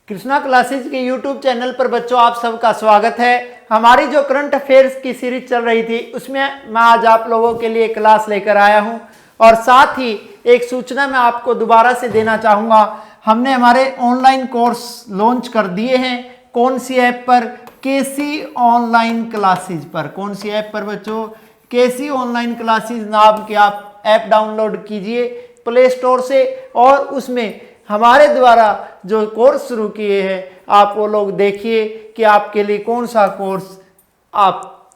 Krishna classes के YouTube channel पर बच्चों आप सबका स्वागत है। हमारी जो करंट अफेयर्स की सीरीज चल रही थी उसमें मैं आज आप लोगों के लिए क्लास लेकर आया हूं और साथ ही एक सूचना मैं आपको दोबारा से देना चाहूँगा। हमने हमारे ऑनलाइन कोर्स लॉन्च कर दिए हैं। कौन सी ऐप पर? केसी ऑनलाइन क्लासेज पर। कौन सी ऐप पर बच्चों? केसी ऑनलाइन क्लासेज नाम की आप ऐप डाउनलोड कीजिए प्ले स्टोर से और उसमें हमारे द्वारा जो कोर्स शुरू किए हैं आप वो लोग देखिए कि आपके लिए कौन सा कोर्स आप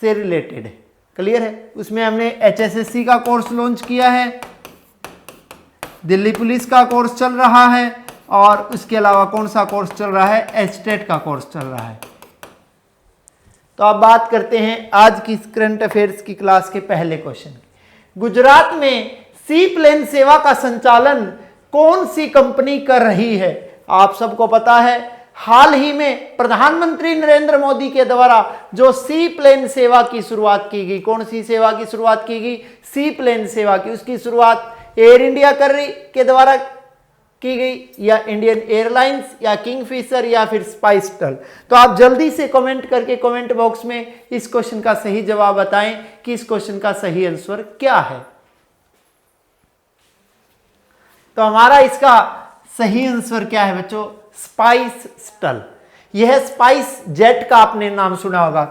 से रिलेटेड है। क्लियर है? उसमें हमने HSSC का कोर्स लॉन्च किया है, दिल्ली पुलिस का कोर्स चल रहा है और उसके अलावा कौन सा कोर्स चल रहा है? एचटेट का कोर्स चल रहा है। तो अब बात करते हैं आज की करंट अफेयर्स की क्लास के पहले क्वेश्चन की। गुजरात में सी प्लेन सेवा का संचालन कौन सी कंपनी कर रही है? आप सबको पता है हाल ही में प्रधानमंत्री नरेंद्र मोदी के द्वारा जो सी प्लेन सेवा की शुरुआत की गई। कौन सी सेवा की शुरुआत की गई? सी प्लेन सेवा की। उसकी शुरुआत एयर इंडिया के द्वारा की गई या इंडियन एयरलाइंस या किंगफिशर या फिर स्पाइसजेट। तो आप जल्दी से कमेंट करके कमेंट बॉक्स में इस क्वेश्चन का सही जवाब बताएं कि इस क्वेश्चन का सही आंसर क्या है। तो हमारा इसका सही आंसर क्या है बच्चों? स्पाइसजेट। यह स्पाइस जेट का आपने नाम सुना होगा।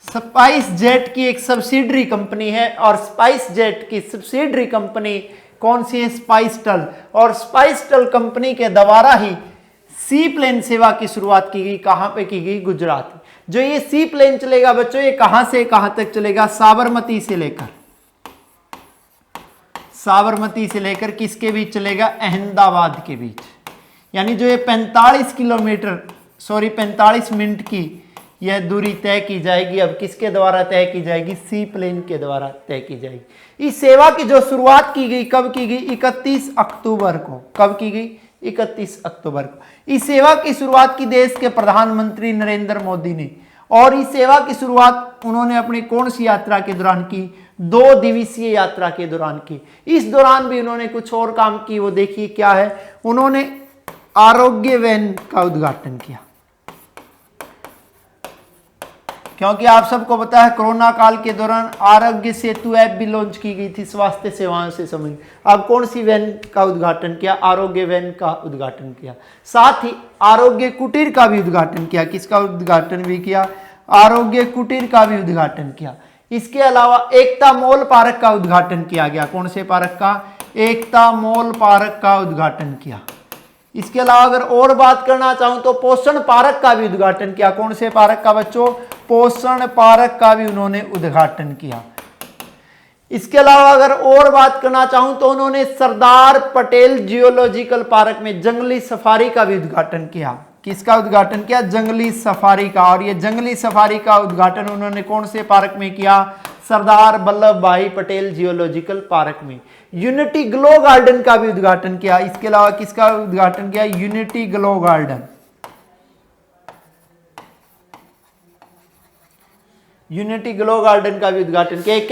स्पाइस जेट की एक सब्सिडरी कंपनी है और स्पाइस जेट की सब्सिडरी कंपनी कौन सी है? स्पाइसजेट। और स्पाइसजेट कंपनी के द्वारा ही सी प्लेन सेवा की शुरुआत की गई। कहां पे की गई? गुजरात। जो ये सी प्लेन चलेगा बच्चों ये कहां से कहां तक चलेगा? साबरमती से लेकर किसके बीच चलेगा? अहमदाबाद के बीच। यानी जो ये 45 मिनट की यह दूरी तय की जाएगी। अब किसके द्वारा तय की जाएगी? सी प्लेन के द्वारा तय की जाएगी। इस सेवा की जो शुरुआत की गई कब की गई? 31 अक्टूबर को। कब की गई? 31 अक्टूबर को। इस सेवा की शुरुआत की देश के प्रधानमंत्री नरेंद्र मोदी ने। और इस सेवा की शुरुआत उन्होंने अपनी कौन सी यात्रा के दौरान की? 2 दिवसीय यात्रा के दौरान की। इस दौरान भी उन्होंने कुछ और काम की, वो देखिए क्या है। उन्होंने आरोग्य वैन का उद्घाटन किया, क्योंकि आप सबको पता है कोरोना काल के दौरान आरोग्य सेतु ऐप भी लॉन्च की गई थी स्वास्थ्य सेवाओं से संबंधित। अब कौन सी वैन का उद्घाटन किया? आरोग्य वैन का उद्घाटन किया। साथ ही आरोग्य कुटीर का भी उद्घाटन किया। किसका उद्घाटन भी किया? आरोग्य कुटीर का भी उद्घाटन किया। इसके अलावा एकता मॉल पार्क का उद्घाटन किया गया। कौन से पार्क का? एकता मॉल पार्क का उद्घाटन किया। इसके अलावा अगर और बात करना चाहूं तो पोषण पार्क का भी उद्घाटन किया। कौन से पार्क का बच्चों? पोषण पार्क का भी उन्होंने उद्घाटन किया। इसके अलावा अगर और बात करना चाहूं तो उन्होंने सरदार पटेल जियोलॉजिकल पार्क में जंगली सफारी का भी उद्घाटन किया। किसका उद्घाटन किया? जंगली सफारी का। और ये जंगली सफारी का उद्घाटन उन्होंने कौन से पार्क में किया? सरदार वल्लभ भाई पटेल जियोलॉजिकल पार्क में। यूनिटी ग्लो गार्डन का भी उद्घाटन किया। इसके अलावा किसका उद्घाटन किया? Unity glow garden. Unity glow garden का भी उद्घाटन किया। एक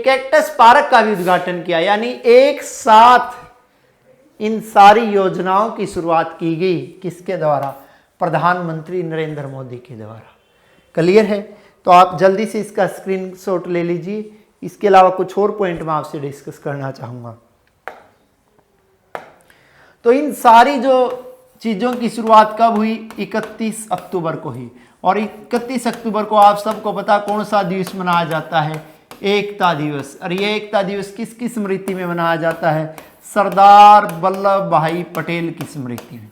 कैक्टस पार्क का भी उद्घाटन किया। यानी एक साथ इन सारी योजनाओं की शुरुआत की गई किसके द्वारा? प्रधानमंत्री नरेंद्र मोदी के द्वारा। क्लियर है? तो आप जल्दी से इसका स्क्रीनशॉट ले लीजिए। इसके अलावा कुछ और पॉइंट मैं आपसे डिस्कस करना चाहूंगा। तो इन सारी जो चीजों की शुरुआत कब हुई? 31 अक्टूबर को ही। और 31 अक्टूबर को आप सबको पता कौन सा दिवस मनाया जाता है? एकता दिवस। और ये एकता दिवस किसकी स्मृति में मनाया जाता है? सरदार वल्लभ भाई पटेल की स्मृति में।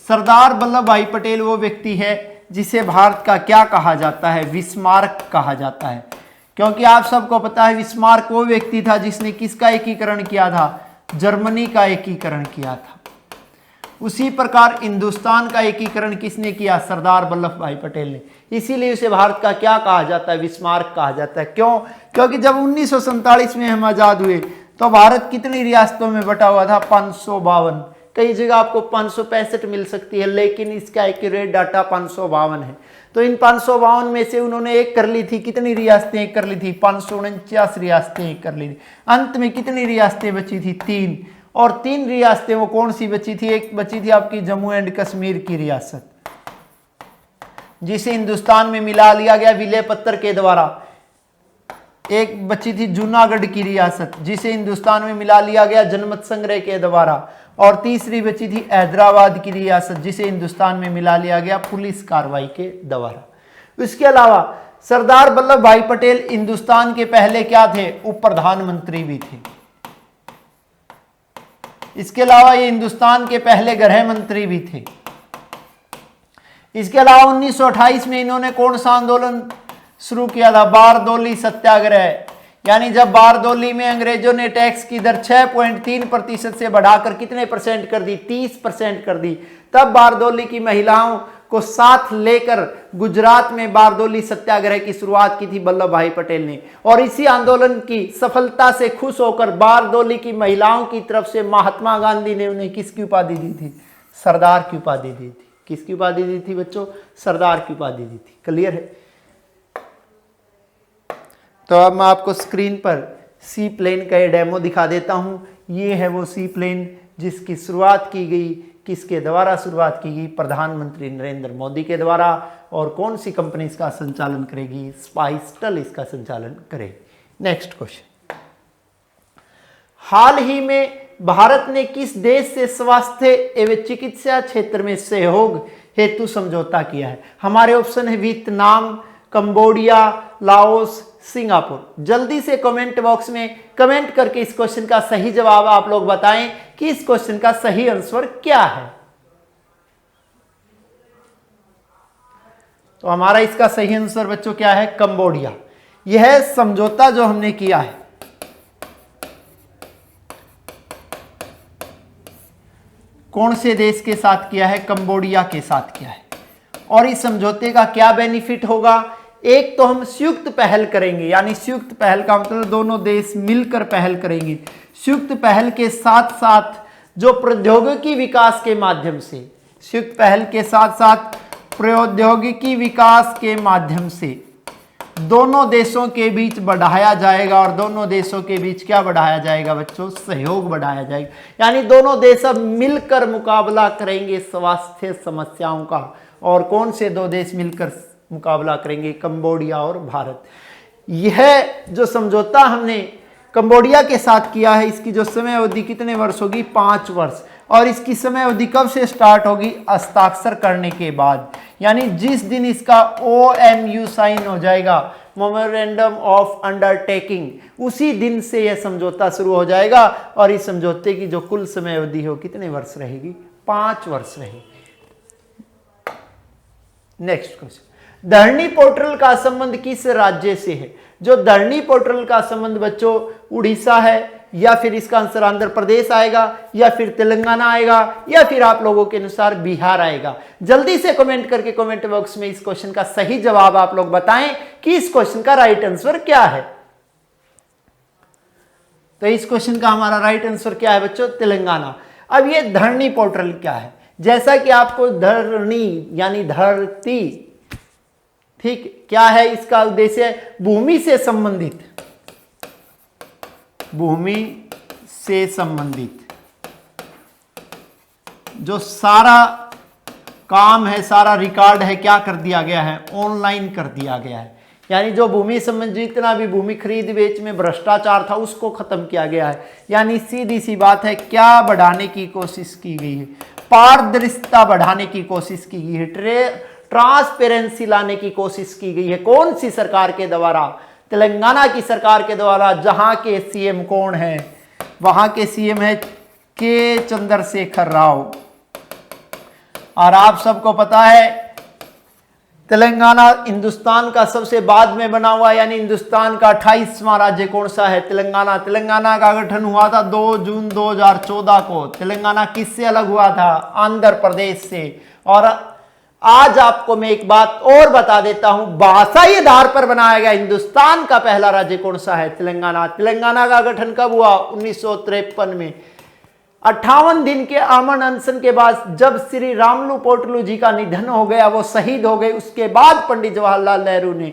सरदार वल्लभ भाई पटेल वो व्यक्ति है जिसे भारत का क्या कहा जाता है? विस्मार्क कहा जाता है। क्योंकि आप सबको पता है विस्मार्क वो व्यक्ति था जिसने किसका एकीकरण किया था? जर्मनी का एकीकरण किया था। उसी प्रकार हिंदुस्तान का एकीकरण किसने किया? सरदार वल्लभ भाई पटेल ने। इसीलिए उसे भारत का क्या कहा जाता है? विस्मार्क कहा जाता है। क्यों? क्योंकि जब 1947 में हम आजाद हुए तो भारत कितनी रियासतों में बटा हुआ था? 552। कई जगह आपको 565 मिल सकती है, लेकिन इसका एक्यूरेट डाटा 552 है। तो इन 552 में से उन्होंने एक कर ली थी, कितनी रियासतें एक कर ली थी? 549 रियासतें एक कर ली थी। अंत में कितनी रियासतें बची थी? 3। और 3 रियासतें वो कौन सी बची थी? एक बची थी आपकी जम्मू एंड कश्मीर की रियासत, जिसे हिंदुस्तान में मिला लिया गया विलय पत्र के द्वारा। एक बची थी जूनागढ़ की रियासत, जिसे हिंदुस्तान में मिला लिया गया जनमत संग्रह के द्वारा। और तीसरी बची थी हैदराबाद की रियासत, जिसे हिंदुस्तान में मिला लिया गया पुलिस कार्रवाई के द्वारा। इसके अलावा सरदार वल्लभ भाई पटेल हिंदुस्तान के पहले क्या थे? उप प्रधानमंत्री भी थे। इसके अलावा ये हिंदुस्तान के पहले गृह मंत्री भी थे। इसके अलावा 1928 में इन्होंने कौन सा आंदोलन शुरू किया था? बारदोली सत्याग्रह। यानी जब बारदोली में अंग्रेजों ने टैक्स की दर 6.3% से बढ़ाकर कितने परसेंट कर दी? 30% कर दी। तब बारदोली की महिलाओं को साथ लेकर गुजरात में बारदोली सत्याग्रह की शुरुआत की थी वल्लभ भाई पटेल ने। और इसी आंदोलन की सफलता से खुश होकर बारदोली की महिलाओं की तरफ से महात्मा गांधी ने उन्हें किसकी उपाधि दी थी? सरदार की उपाधि दी थी। किसकी उपाधि दी थी बच्चों? सरदार की उपाधि दी थी। क्लियर है? तो अब मैं आपको स्क्रीन पर सी प्लेन का ये डेमो दिखा देता हूं। ये है वो सी प्लेन जिसकी शुरुआत की गई, किसके द्वारा शुरुआत की गई? प्रधानमंत्री नरेंद्र मोदी के द्वारा। और कौन सी कंपनी इसका संचालन करेगी? स्पाइसटल इसका संचालन करेगी। नेक्स्ट क्वेश्चन, हाल ही में भारत ने किस देश से स्वास्थ्य एवं चिकित्सा क्षेत्र में सहयोग हेतु समझौता किया है? हमारे ऑप्शन है वियतनाम, कंबोडिया, लाओस, सिंगापुर। जल्दी से कमेंट बॉक्स में कमेंट करके इस क्वेश्चन का सही जवाब आप लोग बताएं कि इस क्वेश्चन का सही आंसर क्या है। तो हमारा इसका सही आंसर बच्चों क्या है? कंबोडिया। यह समझौता जो हमने किया है कौन से देश के साथ किया है? कंबोडिया के साथ किया है। और इस समझौते का क्या बेनिफिट होगा? एक तो हम संयुक्त पहल करेंगे, यानी संयुक्त पहल का मतलब दोनों देश मिलकर पहल करेंगे। संयुक्त पहल के साथ साथ जो प्रौद्योगिकी विकास के माध्यम से, संयुक्त पहल के साथ साथ प्रौद्योगिकी विकास के माध्यम से दोनों देशों के बीच बढ़ाया जाएगा। और दोनों देशों के बीच क्या बढ़ाया जाएगा बच्चों? सहयोग बढ़ाया जाएगा। यानी दोनों देश अब मिलकर मुकाबला करेंगे स्वास्थ्य समस्याओं का। और कौन से दो देश मिलकर मुकाबला करेंगे? कंबोडिया और भारत। यह जो समझौता हमने कंबोडिया के साथ किया है, इसकी जो समय अवधि कितने वर्ष होगी? 5 वर्ष। और इसकी समय अवधि कब से स्टार्ट होगी? हस्ताक्षर करने के बाद। यानी जिस दिन इसका OMU साइन हो जाएगा, मेमोरेंडम ऑफ अंडरटेकिंग, उसी दिन से यह समझौता शुरू हो जाएगा। और इस समझौते की जो कुल समय अवधि हो कितने वर्ष रहेगी? 5 वर्ष रहेगी। नेक्स्ट क्वेश्चन, धरनी पोर्टल का संबंध किस राज्य से है? जो धरनी पोर्टल का संबंध बच्चों उड़ीसा है, या फिर इसका आंसर आंध्र प्रदेश आएगा, या फिर तेलंगाना आएगा, या फिर आप लोगों के अनुसार बिहार आएगा। जल्दी से कमेंट करके कमेंट बॉक्स में इस क्वेश्चन का सही जवाब आप लोग बताएं कि इस क्वेश्चन का राइट आंसर क्या है। तो इस क्वेश्चन का हमारा राइट आंसर क्या है बच्चों? तेलंगाना। अब ये धरनी पोर्टल क्या है? जैसा कि आपको धरनी यानी धरती, ठीक, क्या है इसका उद्देश्य? भूमि से संबंधित, भूमि से संबंधित जो सारा काम है, सारा रिकॉर्ड है, क्या कर दिया गया है? ऑनलाइन कर दिया गया है। यानी जो भूमि संबंधी जितना भी भूमि खरीद बेच में भ्रष्टाचार था उसको खत्म किया गया है। यानी सीधी सी बात है, क्या बढ़ाने की कोशिश की गई है? पारदर्शिता बढ़ाने की कोशिश की गई है, ट्रांसपेरेंसी लाने की कोशिश की गई है। कौन सी सरकार के द्वारा? तेलंगाना की सरकार के द्वारा, जहां के सीएम कौन है? वहां के सीएम है के चंद्रशेखर राव। और आप सबको पता है तेलंगाना हिंदुस्तान का सबसे बाद में बना हुआ, यानी हिंदुस्तान का 28वां राज्य कौन सा है? तेलंगाना। तेलंगाना का गठन हुआ था 2 जून 2014 को। तेलंगाना किससे अलग हुआ था? आंध्र प्रदेश से। और आज आपको मैं एक बात और बता देता हूं, भाषाई आधार पर बनाया गया हिंदुस्तान का पहला राज्य कौन सा है? तेलंगाना। तेलंगाना का गठन कब हुआ? 1953 में। 58 दिन के आमरण अनशन के बाद जब श्री रामलू पोटलू जी का निधन हो गया, वो शहीद हो गए, उसके बाद पंडित जवाहरलाल नेहरू ने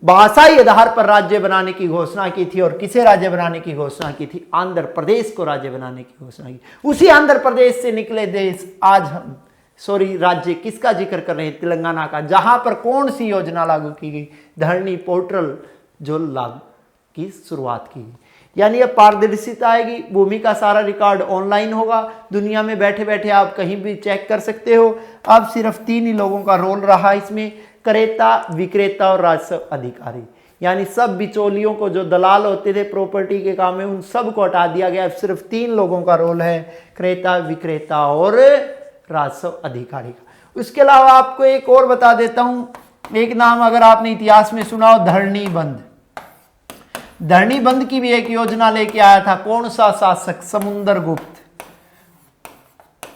भाषाई आधार पर राज्य बनाने की घोषणा की थी। और किसे राज्य बनाने की घोषणा की थी? आंध्र प्रदेश को राज्य बनाने की घोषणा की। उसी आंध्र प्रदेश से निकले देश आज हम राज्य किसका जिक्र कर रहे हैं? तेलंगाना का। जहां पर कौन सी योजना लागू की गई? धरनी पोर्टल जो लागू की शुरुआत की गई। यानी अब पारदर्शिता आएगी, भूमि का सारा रिकॉर्ड ऑनलाइन होगा, दुनिया में बैठे बैठे आप कहीं भी चेक कर सकते हो। अब सिर्फ 3 ही लोगों का रोल रहा इसमें, क्रेता, विक्रेता और राजस्व अधिकारी। यानी सब बिचौलियों को, जो दलाल होते थे प्रॉपर्टी के काम में, उन सब को हटा दिया गया। अब सिर्फ 3 लोगों का रोल है, क्रेता, विक्रेता और राजस्व अधिकारी का। उसके अलावा आपको एक और बता देता हूं, एक नाम अगर आपने इतिहास में सुना हो, धरनी बंद। धरनी बंद की भी एक योजना लेके आया था। कौन सा शासक? समुद्रगुप्त।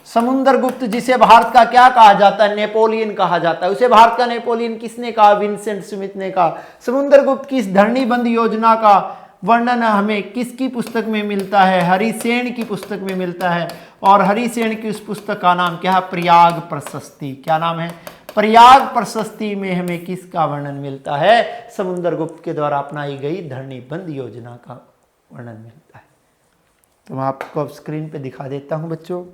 समुद्रगुप्त जिसे भारत का क्या कहा जाता है? नेपोलियन कहा जाता है। उसे भारत का नेपोलियन किसने कहा? विंसेंट स्मिथ ने कहा। समुद्रगुप्त की इस धरनी बंद योजना का वर्णन हमें किसकी पुस्तक में मिलता है? हरिसेन की पुस्तक में मिलता है। और हरिसेन की उस पुस्तक का नाम क्या है? प्रयाग प्रशस्ति। क्या नाम है? प्रयाग प्रशस्ति में हमें किसका वर्णन मिलता है? समुद्रगुप्त के द्वारा अपनाई गई धरनी बंद योजना का वर्णन मिलता है। तो मैं आपको अब स्क्रीन पे दिखा देता हूं बच्चों।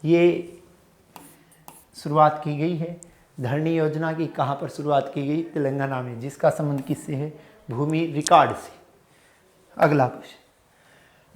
ये शुरुआत की गई है धरनी योजना की। कहाँ पर शुरुआत की गई? तेलंगाना में, जिसका संबंध किससे है? भूमि रिकॉर्ड से। अगला क्वेश्चन,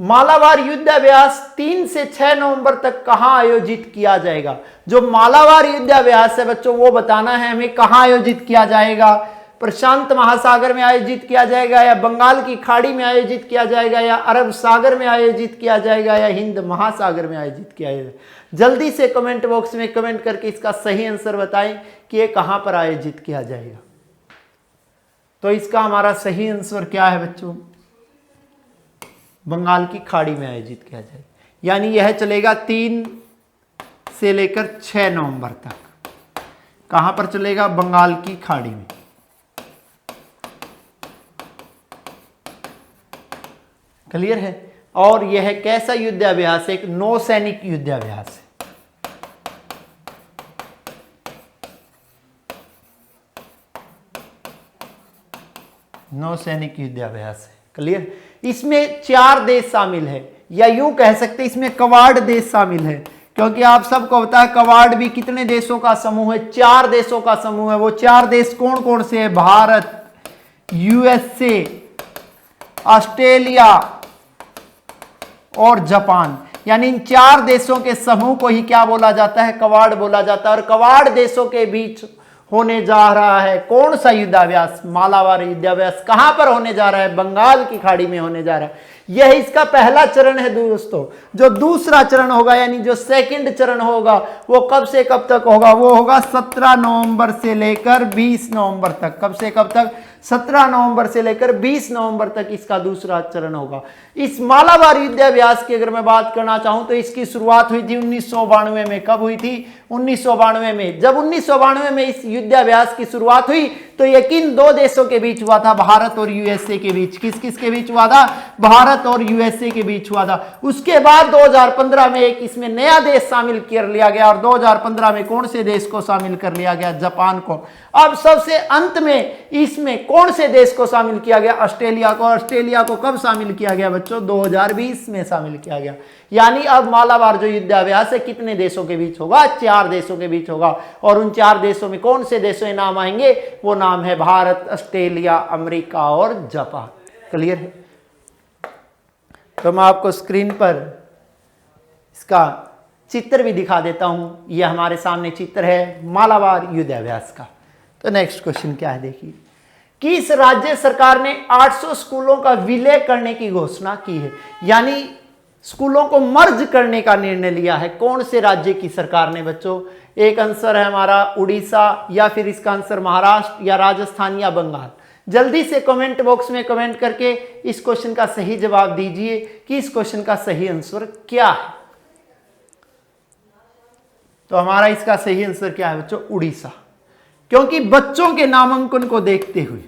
मालाबार युद्धाभ्यास 3 से 6 नवंबर तक कहां आयोजित किया जाएगा? जो मालाबार युद्धाभ्यास है बच्चों, वो बताना है हमें कहां आयोजित किया जाएगा। प्रशांत महासागर में आयोजित किया जाएगा, या बंगाल की खाड़ी में आयोजित किया जाएगा, या अरब सागर में आयोजित किया जाएगा, या हिंद महासागर में आयोजित किया जाएगा? जल्दी से कमेंट बॉक्स में कमेंट करके इसका सही आंसर बताएं कि ये कहां पर आयोजित किया जाएगा। तो इसका हमारा सही आंसर क्या है बच्चों? बंगाल की खाड़ी में आयोजित किया जाएगा। यानी यह चलेगा 3 से लेकर 6 नवंबर तक। कहां पर चलेगा? बंगाल की खाड़ी में। क्लियर है? और यह कैसा युद्धाभ्यास है? एक नौसैनिक युद्धाभ्यास है। नौसैनिक युद्धाभ्यास है। क्लियर? इसमें 4 देश शामिल है, या यूं कह सकते इसमें कवाड़ देश शामिल है, क्योंकि आप सबको पता है कवाड़ भी कितने देशों का समूह है? 4 देशों का समूह है। वो 4 देश कौन कौन से है? भारत, यूएसए, ऑस्ट्रेलिया और जापान। यानी इन 4 देशों के समूह को ही क्या बोला जाता है? कवाड़ बोला जाता है। और कवाड़ देशों के बीच होने जा रहा है कौन सा युद्धाभ्यास? मालाबार युद्धाभ्यास। कहां पर होने जा रहा है? बंगाल की खाड़ी में होने जा रहा है। यह इसका पहला चरण है दोस्तों। जो दूसरा चरण होगा, यानी जो सेकंड चरण होगा, वो कब से कब तक होगा? वो होगा 17 नवंबर से लेकर 20 नवंबर तक। कब से कब तक? 17 नवंबर से लेकर 20 नवंबर तक इसका दूसरा चरण होगा। इस मालाबार युद्धाभ्यास की अगर मैं बात करना चाहूं तो इसकी शुरुआत हुई थी 1992 में। कब हुई थी? 1992 में। जब 1992 में इस युद्धाभ्यास की शुरुआत हुई तो यकीन 2 देशों के बीच हुआ था, भारत और यूएसए के बीच। किस किस के बीच हुआ था? भारत और यूएसए के बीच हुआ था। उसके बाद 2015 में एक इसमें नया देश शामिल कर लिया गया, और 2015 में कौन से देश को शामिल कर लिया गया? जापान को। अब सबसे अंत में इसमें कौन से देश को शामिल किया गया? ऑस्ट्रेलिया को। ऑस्ट्रेलिया को कब शामिल किया गया बच्चों? 2020 में शामिल किया गया। यानी अब मालाबार जो युद्धाभ्यास है कितने देशों के बीच होगा? 4 देशों के बीच होगा। और उन 4 देशों में कौन से देशों के नाम आएंगे? वो नाम है भारत, ऑस्ट्रेलिया, अमेरिका और जापान। क्लियर है? तो मैं आपको स्क्रीन पर इसका चित्र भी दिखा देता हूं। यह हमारे सामने चित्र है मालाबार युद्धाभ्यास का। तो नेक्स्ट क्वेश्चन क्या है देखिए, किस राज्य सरकार ने 800 स्कूलों का विलय करने की घोषणा की है? यानी स्कूलों को मर्ज करने का निर्णय लिया है। कौन से राज्य की सरकार ने बच्चों? एक आंसर है हमारा उड़ीसा, या फिर इसका आंसर महाराष्ट्र, या राजस्थान, या बंगाल। जल्दी से कमेंट बॉक्स में कमेंट करके इस क्वेश्चन का सही जवाब दीजिए कि इस क्वेश्चन का सही आंसर क्या है। तो हमारा इसका सही आंसर क्या है बच्चों? उड़ीसा। क्योंकि बच्चों के नामांकन को देखते हुए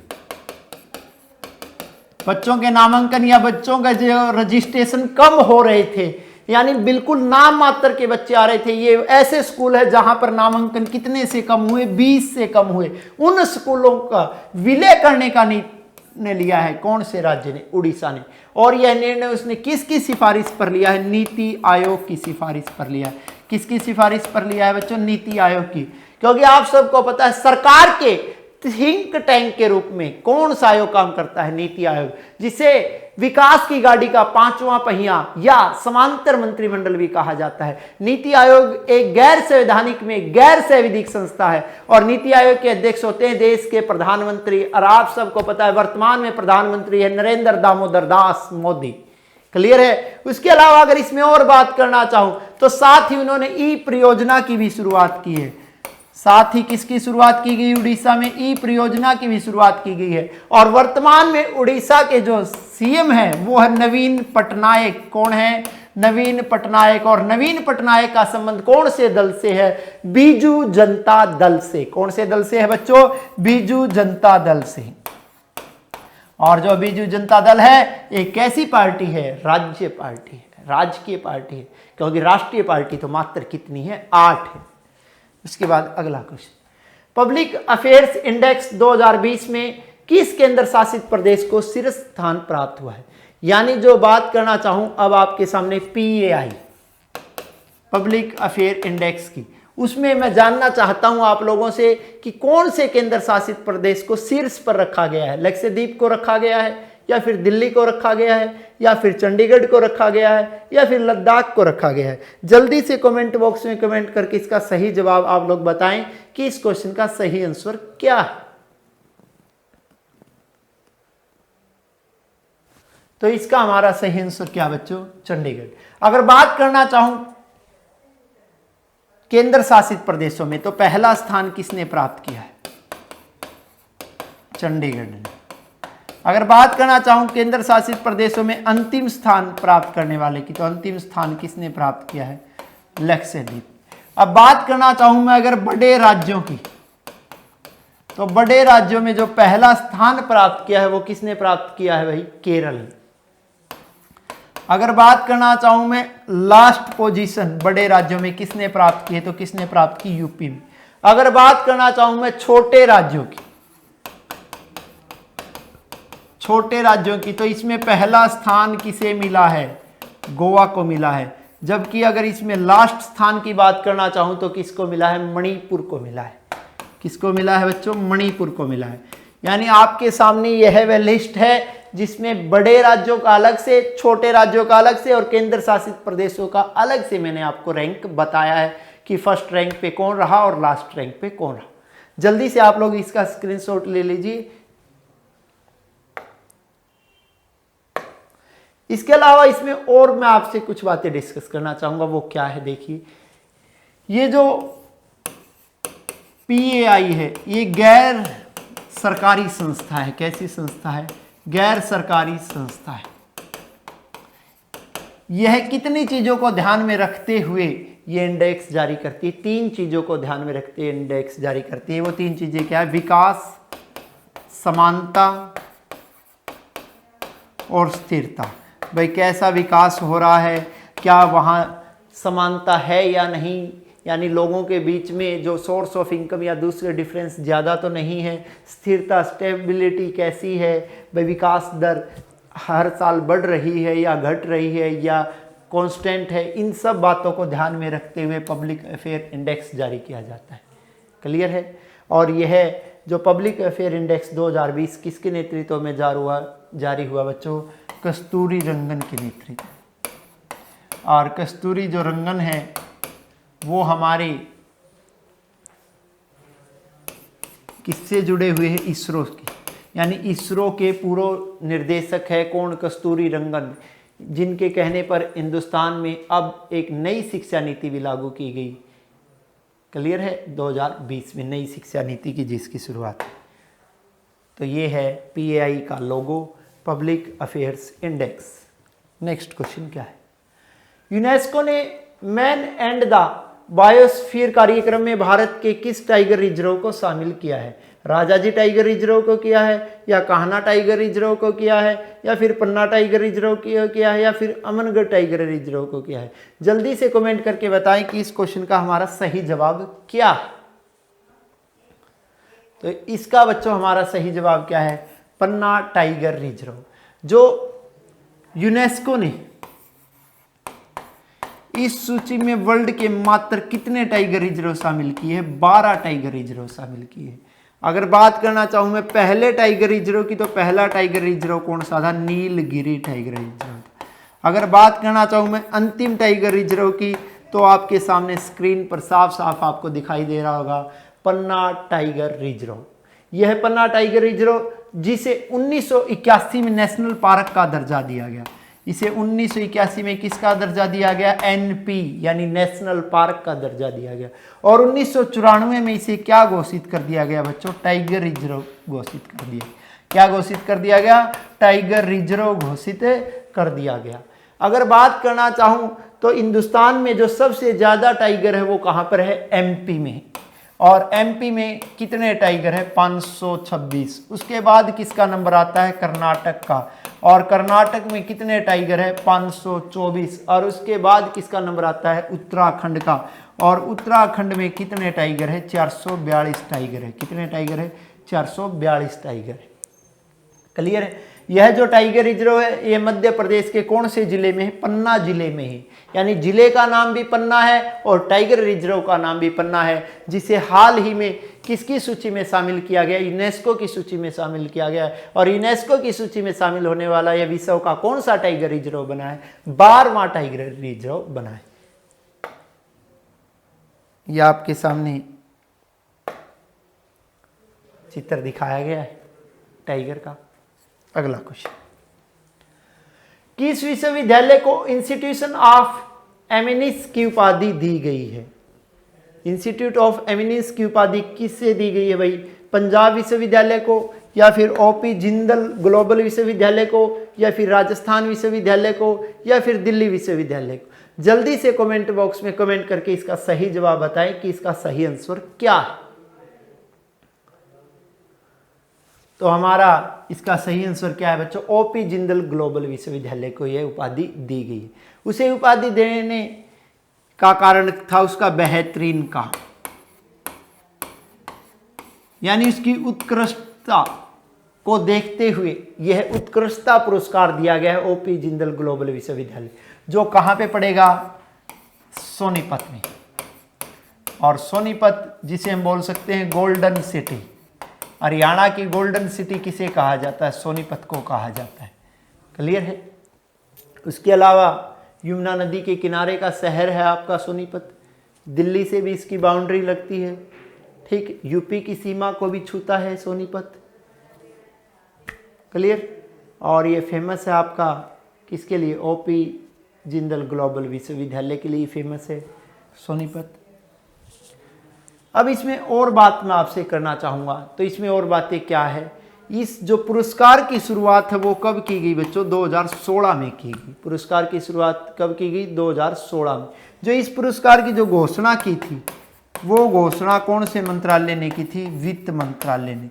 बच्चों के नामांकन या बच्चों का जो रजिस्ट्रेशन कम हो रहे थे, यानी बिल्कुल नाम मात्र के बच्चे आ रहे थे। ये ऐसे स्कूल है जहां पर नामांकन कितने से कम हुए, 20 से कम हुए। उन स्कूलों का विलय करने का निर्णय लिया है कौन से राज्य ने? उड़ीसा ने। और यह निर्णय उसने किसकी सिफारिश पर लिया है? नीति आयोग की सिफारिश पर लिया है। किसकी सिफारिश पर लिया है बच्चों? नीति आयोग की। क्योंकि आप सबको पता है सरकार के थिंक टैंक के रूप में कौन सा आयोग काम करता है? नीति आयोग, जिसे विकास की गाड़ी का 5वां पहिया या समांतर मंत्रिमंडल भी कहा जाता है। नीति आयोग एक गैर संवैधानिक में गैर संवैधानिक संस्था है और नीति आयोग के अध्यक्ष होते हैं देश के प्रधानमंत्री। और आप सबको पता है वर्तमान में प्रधानमंत्री है नरेंद्र दामोदर दास मोदी। क्लियर है? उसके अलावा अगर इसमें और बात करना चाहूं तो साथ ही उन्होंने ई परियोजना की भी शुरुआत की है। साथ ही किसकी शुरुआत की गई? उड़ीसा में ई परियोजना की भी शुरुआत की गई है। और वर्तमान में उड़ीसा के जो सीएम है वो है नवीन पटनायक। कौन है? नवीन पटनायक। और नवीन पटनायक का संबंध कौन से दल से है? बीजू जनता दल से। कौन से दल से है बच्चों? बीजू जनता दल से। और जो बीजू जनता दल है एक कैसी पार्टी है? राज्य पार्टी है, राजकीय पार्टी है। क्योंकि राष्ट्रीय पार्टी तो मात्र कितनी है? 8 है। उसके बाद अगला क्वेश्चन, पब्लिक अफेयर्स इंडेक्स 2020 में किस केंद्र शासित प्रदेश को शीर्ष स्थान प्राप्त हुआ है? यानी जो बात करना चाहूं अब आपके सामने PAI पब्लिक अफेयर इंडेक्स की, उसमें मैं जानना चाहता हूं आप लोगों से कि कौन से केंद्र शासित प्रदेश को शीर्ष पर रखा गया है? लक्षद्वीप को रखा गया है, या फिर दिल्ली को रखा गया है, या फिर चंडीगढ़ को रखा गया है, या फिर लद्दाख को रखा गया है? जल्दी से कमेंट बॉक्स में कमेंट करके इसका सही जवाब आप लोग बताएं कि इस क्वेश्चन का सही आंसर क्या है। तो इसका हमारा सही आंसर क्या बच्चों? चंडीगढ़। अगर बात करना चाहूं केंद्र शासित प्रदेशों में तो पहला स्थान किसने प्राप्त किया है? चंडीगढ़ ने। अगर बात करना चाहूं केंद्र शासित प्रदेशों में अंतिम स्थान प्राप्त करने वाले की, तो अंतिम स्थान किसने प्राप्त किया है? लक्षद्वीप। अब बात करना चाहूं मैं अगर बड़े राज्यों की, तो बड़े राज्यों में जो पहला स्थान प्राप्त किया है वो किसने प्राप्त किया है? भाई केरल। अगर बात करना चाहूं मैं लास्ट पोजीशन बड़े राज्यों में किसने प्राप्त की है, तो किसने प्राप्त की? यूपी में। अगर बात करना चाहूं मैं छोटे राज्यों की, तो इसमें पहला स्थान किसे मिला है? गोवा को मिला है। जबकि अगर इसमें लास्ट स्थान की बात करना चाहूं तो किसको मिला है? मणिपुर को मिला है। किसको मिला है बच्चों? मणिपुर को मिला है। यानी आपके सामने यह वह लिस्ट है जिसमें बड़े राज्यों का अलग से, छोटे राज्यों का अलग से और केंद्र शासित प्रदेशों का अलग से मैंने आपको रैंक बताया है कि फर्स्ट रैंक पे कौन रहा और लास्ट रैंक पे कौन रहा। जल्दी से आप लोग इसका स्क्रीनशॉट ले लीजिए। इसके अलावा इसमें और मैं आपसे कुछ बातें डिस्कस करना चाहूंगा, वो क्या है? देखिए, ये जो PAI है ये गैर सरकारी संस्था है। कैसी संस्था है? गैर सरकारी संस्था है। यह कितनी चीजों को ध्यान में रखते हुए ये इंडेक्स जारी करती है? 3 चीजों को ध्यान में रखते हुए इंडेक्स जारी करती है। वो 3 चीजें क्या है? विकास, समानता और स्थिरता। भाई कैसा विकास हो रहा है, क्या वहाँ समानता है या नहीं, यानी लोगों के बीच में जो सोर्स ऑफ इनकम या दूसरे डिफरेंस ज़्यादा तो नहीं है। स्थिरता, स्टेबिलिटी कैसी है, भाई विकास दर हर साल बढ़ रही है या घट रही है या कांस्टेंट है। इन सब बातों को ध्यान में रखते हुए पब्लिक अफेयर इंडेक्स जारी किया जाता है। क्लियर है? और यह जो पब्लिक अफेयर इंडेक्स 2020 किसके नेतृत्व में जारी हुआ बच्चों? कस्तूरी रंगन के नेतृत्व। और कस्तूरी जो रंगन है वो हमारे किससे जुड़े हुए हैं? इसरो की, यानी इसरो के पूर्व निर्देशक है कौन? कस्तूरी रंगन, जिनके कहने पर हिंदुस्तान में अब एक नई शिक्षा नीति भी लागू की गई। क्लियर है? 2020 में नई शिक्षा नीति की जिसकी शुरुआत है। तो ये है PAI का logo, public affairs index. Next question क्या है? यूनेस्को ने मैन एंड द बायोस्फीयर कार्यक्रम में भारत के किस टाइगर रिजर्व को शामिल किया है? राजाजी टाइगर रिजर्व को किया है, या कान्हा टाइगर रिजर्व को किया है, या फिर पन्ना टाइगर रिजर्व किया है, या फिर अमनगढ़ टाइगर रिजर्व को किया है? जल्दी से कमेंट करके बताएं कि इस क्वेश्चन का हमारा सही जवाब क्या है। तो इसका बच्चों हमारा सही जवाब क्या है? पन्ना टाइगर रिजर्व, जो यूनेस्को ने इस सूची में वर्ल्ड के मात्र कितने टाइगर रिजर्व शामिल किए हैं? 12 टाइगर रिजर्व शामिल किए हैं। अगर बात करना चाहूं मैं पहले टाइगर रिजर्व की, तो पहला टाइगर रिजर्व कौन सा था? नीलगिरी टाइगर रिजर्व था। अगर बात करना चाहूं मैं अंतिम टाइगर रिजर्व की, तो आपके सामने स्क्रीन पर साफ साफ आपको दिखाई दे रहा होगा, पन्ना टाइगर रिजर्व। यह है पन्ना टाइगर रिजर्व, जिसे 1981 में नेशनल पार्क का दर्जा दिया गया। इसे 1981 में किसका दर्जा दिया गया? एनपी यानी नेशनल पार्क का दर्जा दिया गया। और 1994 में इसे क्या घोषित कर दिया गया बच्चों? टाइगर रिजर्व घोषित कर दिया। क्या घोषित कर दिया गया? टाइगर रिजर्व घोषित कर दिया गया। अगर बात करना चाहूं तो हिंदुस्तान में जो सबसे ज्यादा टाइगर है वो कहां पर है? एमपी में। और एमपी में कितने टाइगर है? 526। उसके बाद किसका नंबर आता है? कर्नाटक का। और कर्नाटक में कितने टाइगर है? 524। और उसके बाद किसका नंबर आता है? उत्तराखंड का। और उत्तराखंड में कितने टाइगर है? 442 टाइगर है। कितने टाइगर है? 442 टाइगर है। क्लियर है? यह जो टाइगर रिजर्व है ये मध्य प्रदेश के कौन से जिले में है? पन्ना जिले में है। यानी जिले का नाम भी पन्ना है और टाइगर रिजर्व का नाम भी पन्ना है, जिसे हाल ही में किसकी सूची में शामिल किया गया? यूनेस्को की सूची में शामिल किया गया है। और यूनेस्को की सूची में शामिल होने वाला यह विश्व का कौन सा टाइगर रिजर्व बना है? 12वां टाइगर रिजर्व बना है। यह आपके सामने चित्र दिखाया गया है टाइगर का। अगला क्वेश्चन, किस विश्वविद्यालय को इंस्टीट्यूशन ऑफ एमिनेंस की उपाधि दी गई है? इंस्टीट्यूट ऑफ एमिनेंस की उपाधि किससे दी गई है भाई? पंजाब विश्वविद्यालय को, या फिर ओपी जिंदल ग्लोबल विश्वविद्यालय को, या फिर राजस्थान विश्वविद्यालय को, या फिर दिल्ली विश्वविद्यालय को? जल्दी से कमेंट बॉक्स में कमेंट करके इसका सही जवाब बताएं कि इसका सही आंसर क्या है। तो हमारा इसका सही आंसर क्या है बच्चों? ओपी जिंदल ग्लोबल विश्वविद्यालय को यह उपाधि दी गई है। उसे उपाधि देने का कारण था उसका बेहतरीन काम, यानी उसकी उत्कृष्टता को देखते हुए यह उत्कृष्टता पुरस्कार दिया गया है ओपी जिंदल ग्लोबल विश्वविद्यालय, जो कहां पे पड़ेगा? सोनीपत में। और सोनीपत जिसे हम बोल सकते हैं गोल्डन सिटी, हरियाणा की गोल्डन सिटी किसे कहा जाता है? सोनीपत को कहा जाता है। क्लियर है? उसके अलावा यमुना नदी के किनारे का शहर है आपका सोनीपत। दिल्ली से भी इसकी बाउंड्री लगती है। ठीक, यूपी की सीमा को भी छूता है सोनीपत। क्लियर? और ये फेमस है आपका किसके लिए? ओपी जिंदल ग्लोबल विश्वविद्यालय के लिए फेमस है सोनीपत। अब इसमें और बात मैं आपसे करना चाहूँगा, तो इसमें और बातें क्या है? इस जो पुरस्कार की शुरुआत है वो कब की गई बच्चों? 2016 में की गई। पुरस्कार की शुरुआत कब की गई? 2016 में। जो इस पुरस्कार की जो घोषणा की थी वो घोषणा कौन से मंत्रालय ने की थी? वित्त मंत्रालय ने।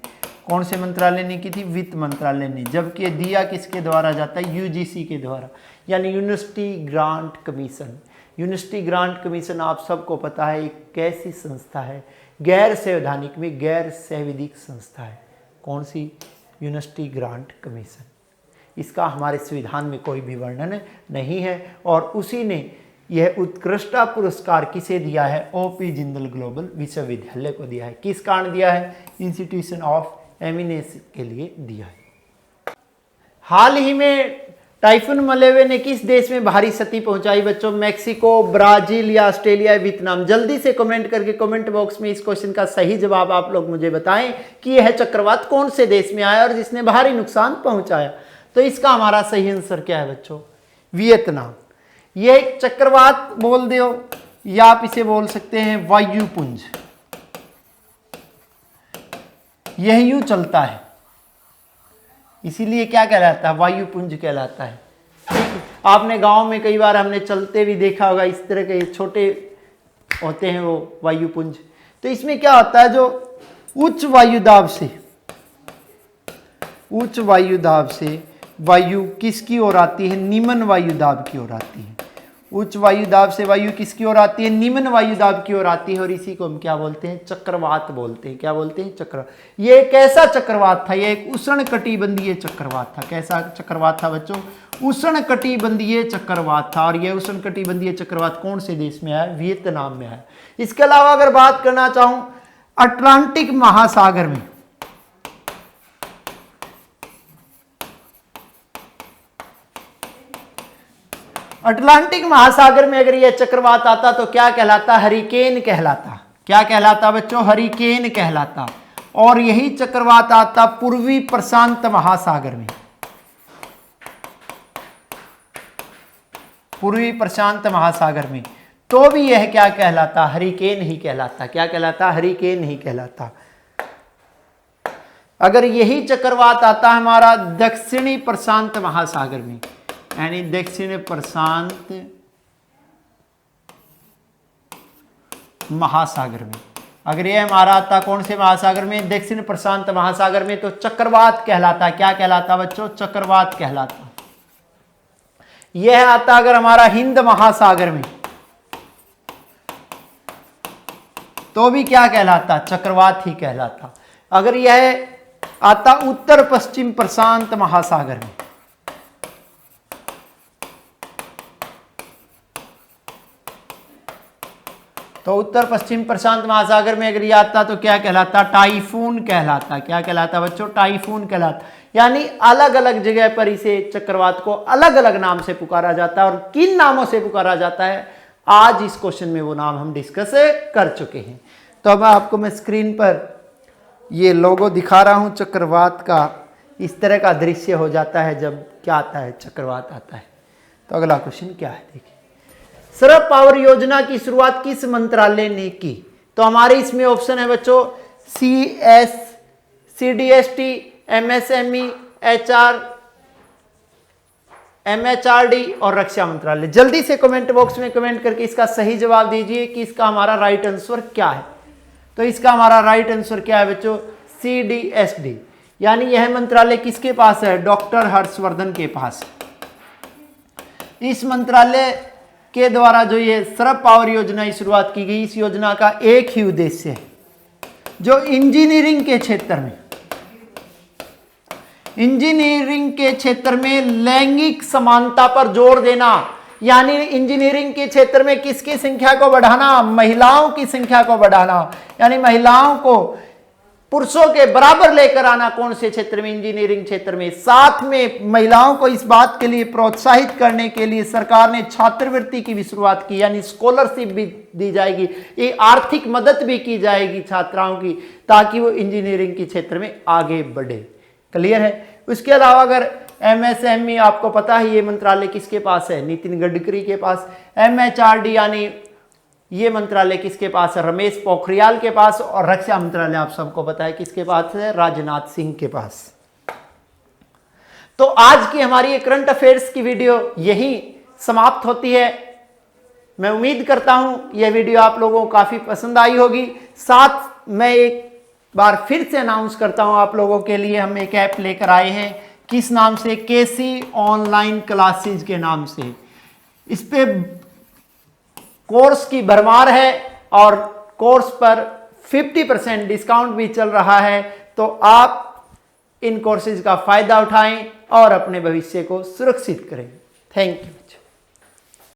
कौन से मंत्रालय ने की थी? वित्त मंत्रालय ने। जबकि दिया किसके द्वारा जाता है? यूजीसी के द्वारा, यानी university grant commission. University grant commission आप सबको पता है एक कैसी संस्था है? गैर संवैधानिक में गैर संवैधानिक संस्था है। कौन सी? University grant commission. इसका हमारे संविधान में कोई भी वर्णन नहीं है। और उसी ने यह उत्कृष्टता पुरस्कार किसे दिया है? ओपी जिंदल ग्लोबल विश्वविद्यालय को दिया है। किस कारण दिया है? इंस्टीट्यूशन ऑफ एमिनेंस के लिए दिया है। हाल ही में टाइफून मलेवे ने किस देश में भारी क्षति पहुंचाई बच्चों? मैक्सिको, ब्राजील या ऑस्ट्रेलिया, वियतनाम? जल्दी से कमेंट करके कमेंट बॉक्स में इस क्वेश्चन का सही जवाब आप लोग मुझे बताएं कि यह चक्रवात कौन से देश में आया और जिसने भारी नुकसान पहुंचाया। तो इसका हमारा सही आंसर क्या है बच्चों? वियतनाम। यह एक चक्रवात बोल दो या आप इसे बोल सकते हैं वायुपुंज। यह यूं चलता है, इसीलिए क्या कहलाता है? वायुपुंज कहलाता है। आपने गांव में कई बार हमने चलते भी देखा होगा, इस तरह के छोटे होते हैं वो वायुपुंज। तो इसमें क्या होता है, जो उच्च वायु दाब से वायु किसकी ओर आती है? निम्न वायु दाब की ओर आती है। उच्च वायु दाब से वायु किसकी ओर आती है? निम्न वायु दाब की ओर आती है, और इसी को हम क्या बोलते हैं? चक्रवात बोलते हैं। क्या बोलते हैं? चक्रवात। ये कैसा चक्रवात था? ये एक उष्णकटिबंधीय चक्रवात था। कैसा चक्रवात था बच्चों? उष्णकटिबंधीय चक्रवात था। और यह उष्णकटिबंधीय चक्रवात कौन से देश में है? वियतनाम में है। इसके अलावा अगर बात करना चाहूं अटलांटिक महासागर में, अटलांटिक महासागर में अगर यह चक्रवात आता तो क्या कहलाता? हरिकेन कहलाता। क्या कहलाता बच्चों? हरिकेन कहलाता। और यही चक्रवात आता पूर्वी प्रशांत महासागर में। पूर्वी प्रशांत महासागर में तो भी यह क्या कहलाता? हरिकेन ही कहलाता। क्या कहलाता? हरिकेन ही कहलाता। अगर यही चक्रवात आता हमारा दक्षिणी प्रशांत महासागर में, यानी दक्षिण प्रशांत महासागर में, अगर यह हमारा आता कौन से महासागर में? दक्षिण प्रशांत महासागर में, तो चक्रवात कहलाता। क्या कहलाता बच्चों? चक्रवात कहलाता। यह आता अगर हमारा हिंद महासागर में, तो भी क्या कहलाता? चक्रवात ही कहलाता। अगर यह आता उत्तर पश्चिम प्रशांत महासागर में, तो उत्तर पश्चिम प्रशांत महासागर में अगर यह आता तो क्या कहलाता? टाइफून कहलाता। क्या कहलाता बच्चों? टाइफून कहलाता। यानी अलग अलग जगह पर इसे चक्रवात को अलग अलग नाम से पुकारा जाता है। और किन नामों से पुकारा जाता है, आज इस क्वेश्चन में वो नाम हम डिस्कस कर चुके हैं। तो अब आपको मैं स्क्रीन पर ये लोगो दिखा रहा हूं चक्रवात का। इस तरह का दृश्य हो जाता है जब क्या आता है? चक्रवात आता है। तो अगला क्वेश्चन क्या है देखिए, सरल पावर योजना की शुरुआत किस मंत्रालय ने की? तो हमारे इसमें ऑप्शन है बच्चों CS, CDST, MSME, HR, MHRD और रक्षा मंत्रालय। जल्दी से कमेंट बॉक्स में कमेंट करके इसका सही जवाब दीजिए कि इसका हमारा राइट आंसर क्या है। तो इसका हमारा राइट आंसर क्या है बच्चों? CDSD। यानी यह मंत्रालय किसके पास है? डॉक्टर हर्षवर्धन के पास। इस मंत्रालय के द्वारा जो ये सरल पावर योजना की शुरुआत की गई, इस योजना का एक ही उद्देश्य है, जो इंजीनियरिंग के क्षेत्र में लैंगिक समानता पर जोर देना। यानी इंजीनियरिंग के क्षेत्र में किसकी संख्या को बढ़ाना? महिलाओं की संख्या को बढ़ाना। यानी महिलाओं को पुरुषों के बराबर लेकर आना। कौन से क्षेत्र में? इंजीनियरिंग क्षेत्र में। साथ में महिलाओं को इस बात के लिए प्रोत्साहित करने के लिए सरकार ने छात्रवृत्ति की भी शुरुआत की, यानी स्कॉलरशिप भी दी जाएगी, ये आर्थिक मदद भी की जाएगी छात्राओं की, ताकि वो इंजीनियरिंग के क्षेत्र में आगे बढ़े। क्लियर है? उसके अलावा अगर MSME, आपको पता है ये मंत्रालय किसके पास है? नितिन गडकरी के पास। MHRD यानी ये मंत्रालय किसके पास है? रमेश पोखरियाल के पास। और रक्षा मंत्रालय आप सबको पता है किसके पास है? राजनाथ सिंह के पास। तो आज की हमारी ये करंट अफेयर्स की वीडियो यही समाप्त होती है। मैं उम्मीद करता हूं यह वीडियो आप लोगों को काफी पसंद आई होगी। साथ मैं एक बार फिर से अनाउंस करता हूं आप लोगों के लिए, हम एक ऐप लेकर आए हैं। किस नाम से? KC ऑनलाइन क्लासेज के नाम से। इस पे कोर्स की भरमार है और कोर्स पर 50% डिस्काउंट भी चल रहा है। तो आप इन कोर्सेज का फायदा उठाएं और अपने भविष्य को सुरक्षित करें। Thank you.